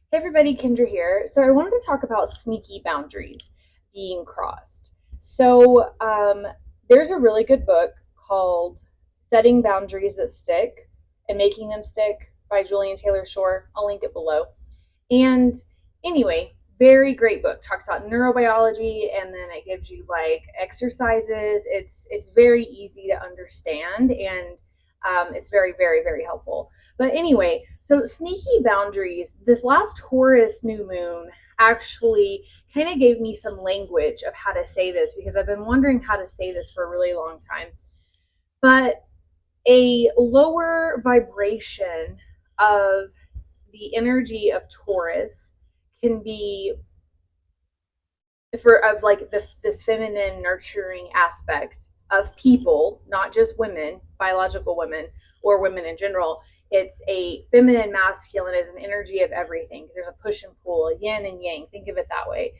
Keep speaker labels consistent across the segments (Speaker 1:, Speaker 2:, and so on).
Speaker 1: Hey everybody, Kendra here. So I wanted to talk about sneaky boundaries being crossed. There's a really good book called Setting Boundaries That Stick and Making Them Stick by Julian Taylor Shore. I'll link it below. And anyway, very great book. Talks about neurobiology and then it gives you like exercises. It's very easy to understand and it's very, very, very helpful. But anyway, so sneaky boundaries, this last Taurus new moon actually kind of gave me some language of how to say this because I've been wondering how to say this for a really long time. But a lower vibration of the energy of Taurus can be this feminine nurturing aspect of people, not just women, biological women or women in general. It's a feminine masculine is an energy of everything because there's a push and pull, a yin and yang. Think of it that way.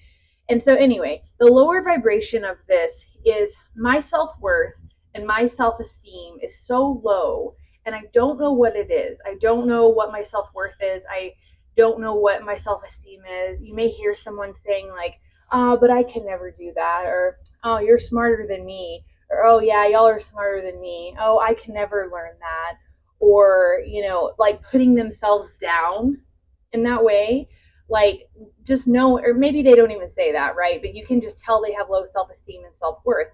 Speaker 1: And so anyway, the lower vibration of this is my self-worth and my self-esteem is so low and I don't know what it is. I don't know what my self-worth is. I don't know what my self-esteem is. You may hear someone saying like, oh, but I can never do that, or oh, you're smarter than me, or oh yeah, y'all are smarter than me. Oh, I can never learn that, or like putting themselves down in that way. Like just know, or maybe they don't even say that, right? But you can just tell they have low self-esteem and self-worth.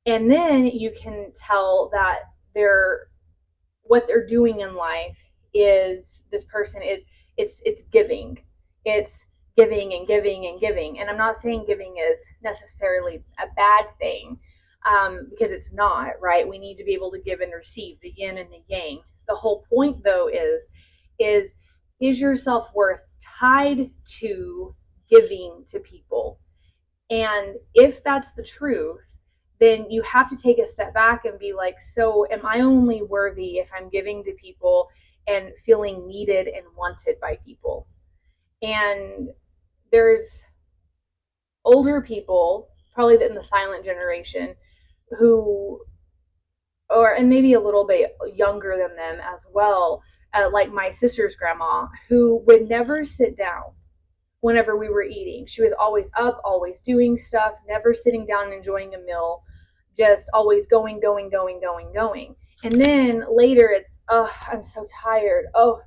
Speaker 1: And then you can tell that they're what they're doing in life is this person is it's giving. It's giving and giving and giving. And I'm not saying giving is necessarily a bad thing because it's not, right? We need to be able to give and receive, the yin and the yang. The whole point though is your self-worth tied to giving to people? And if that's the truth, then you have to take a step back and be like, so am I only worthy if I'm giving to people and feeling needed and wanted by people? And there's older people, probably in the silent generation, who, and maybe a little bit younger than them as well, like my sister's grandma, who would never sit down whenever we were eating. She was always up, always doing stuff, never sitting down and enjoying a meal, just always going, going, going, going, going. And then later it's, oh, I'm so tired. Oh,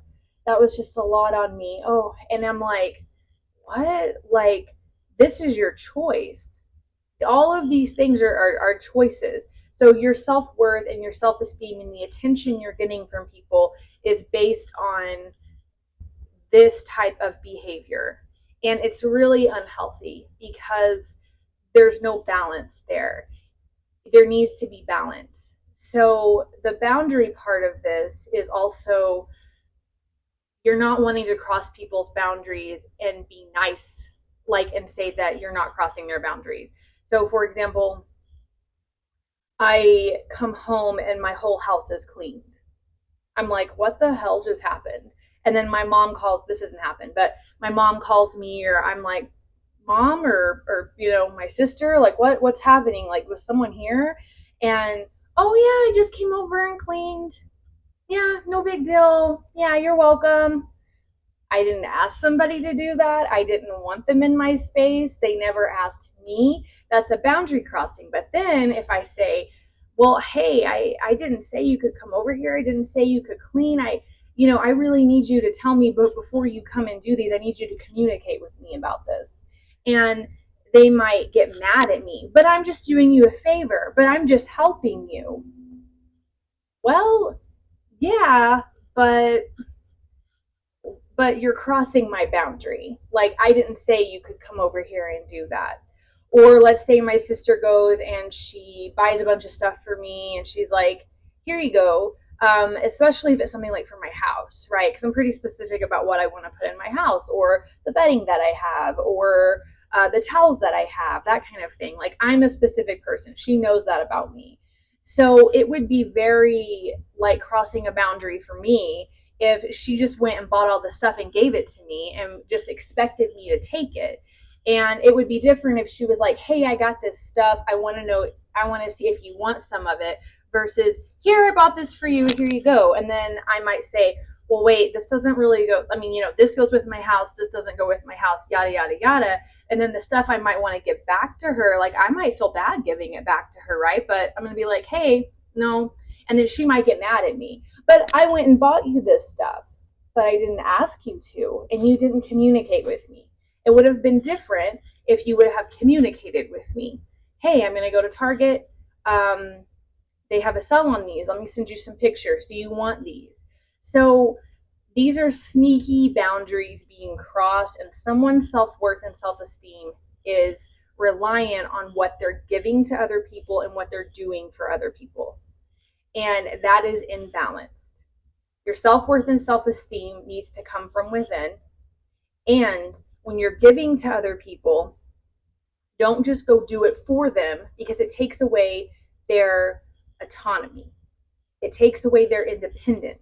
Speaker 1: that was just a lot on me. Oh, and I'm like, what? Like, this is your choice. All of these things are choices. So your self-worth and your self-esteem and the attention you're getting from people is based on this type of behavior. And it's really unhealthy because there's no balance there. There needs to be balance. So the boundary part of this is also you're not wanting to cross people's boundaries and be nice, like, and say that you're not crossing their boundaries. So for example, I come home and my whole house is cleaned. I'm like, what the hell just happened? And then my mom calls, this hasn't happened, but my mom calls me, or I'm like, mom, or my sister, like what's happening? Like, was someone here? And oh yeah, I just came over and cleaned. Yeah, no big deal. Yeah, you're welcome. I didn't ask somebody to do that. I didn't want them in my space. They never asked me. That's a boundary crossing. But then if I say, well, hey, I didn't say you could come over here. I didn't say you could clean. I really need you to tell me, but before you come and do these, I need you to communicate with me about this. And they might get mad at me, but I'm just doing you a favor, but I'm just helping you. Well, yeah, but you're crossing my boundary. Like, I didn't say you could come over here and do that. Or let's say my sister goes and she buys a bunch of stuff for me and she's like, here you go. Especially if it's something like for my house, right? Because I'm pretty specific about what I want to put in my house, or the bedding that I have, or the towels that I have, that kind of thing. Like, I'm a specific person. She knows that about me. So it would be very like crossing a boundary for me if she just went and bought all the stuff and gave it to me and just expected me to take it. And it would be different if she was like, hey, I got this stuff. I want to see if you want some of it, versus here, I bought this for you. Here you go. And then I might say, well, wait, this doesn't really go, I mean, this goes with my house, this doesn't go with my house, yada, yada, yada. And then the stuff I might want to give back to her, like I might feel bad giving it back to her, right? But I'm going to be like, hey, no. And then she might get mad at me. But I went and bought you this stuff, but I didn't ask you to, and you didn't communicate with me. It would have been different if you would have communicated with me. Hey, I'm going to go to Target. They have a sale on these. Let me send you some pictures. Do you want these? So these are sneaky boundaries being crossed, and someone's self-worth and self-esteem is reliant on what they're giving to other people and what they're doing for other people. And that is imbalanced. Your self-worth and self-esteem needs to come from within. And when you're giving to other people, don't just go do it for them, because it takes away their autonomy. It takes away their independence.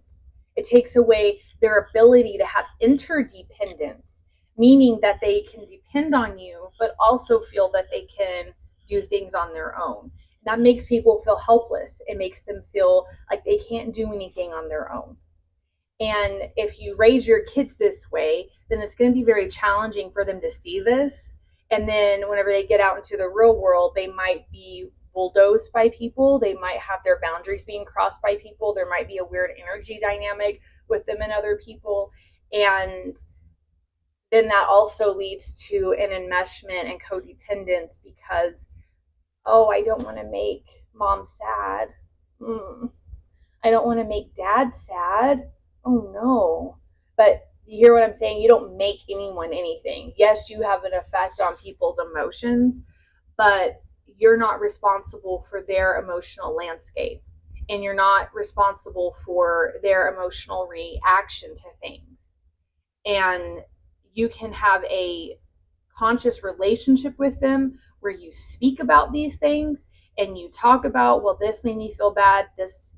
Speaker 1: It takes away their ability to have interdependence, meaning that they can depend on you, but also feel that they can do things on their own. That makes people feel helpless. It makes them feel like they can't do anything on their own. And if you raise your kids this way, then it's going to be very challenging for them to see this. And then whenever they get out into the real world, they might be bulldozed by people. They might have their boundaries being crossed by people. There might be a weird energy dynamic with them and other people. And then that also leads to an enmeshment and codependence because, oh, I don't want to make mom sad. I don't want to make dad sad. Oh no. But you hear what I'm saying? You don't make anyone anything. Yes, you have an effect on people's emotions, but you're not responsible for their emotional landscape, and you're not responsible for their emotional reaction to things. And you can have a conscious relationship with them where you speak about these things and you talk about, well, this made me feel bad, this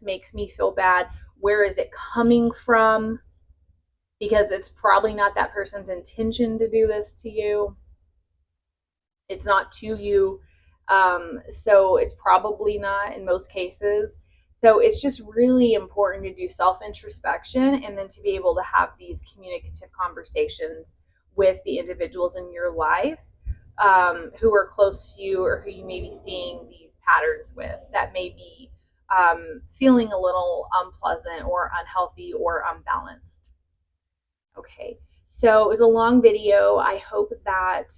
Speaker 1: makes me feel bad, where is it coming from? Because it's probably not that person's intention to do this to you. It's not to you. So it's probably not in most cases. So it's just really important to do self-introspection and then to be able to have these communicative conversations with the individuals in your life who are close to you or who you may be seeing these patterns with that may be feeling a little unpleasant or unhealthy or unbalanced. Okay, so it was a long video. I hope that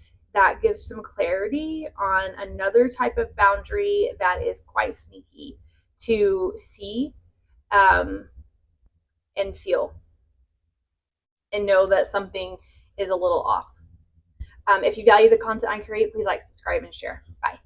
Speaker 1: gives some clarity on another type of boundary that is quite sneaky to see and feel and know that something is a little off. If you value the content I create, please like, subscribe, and share. Bye.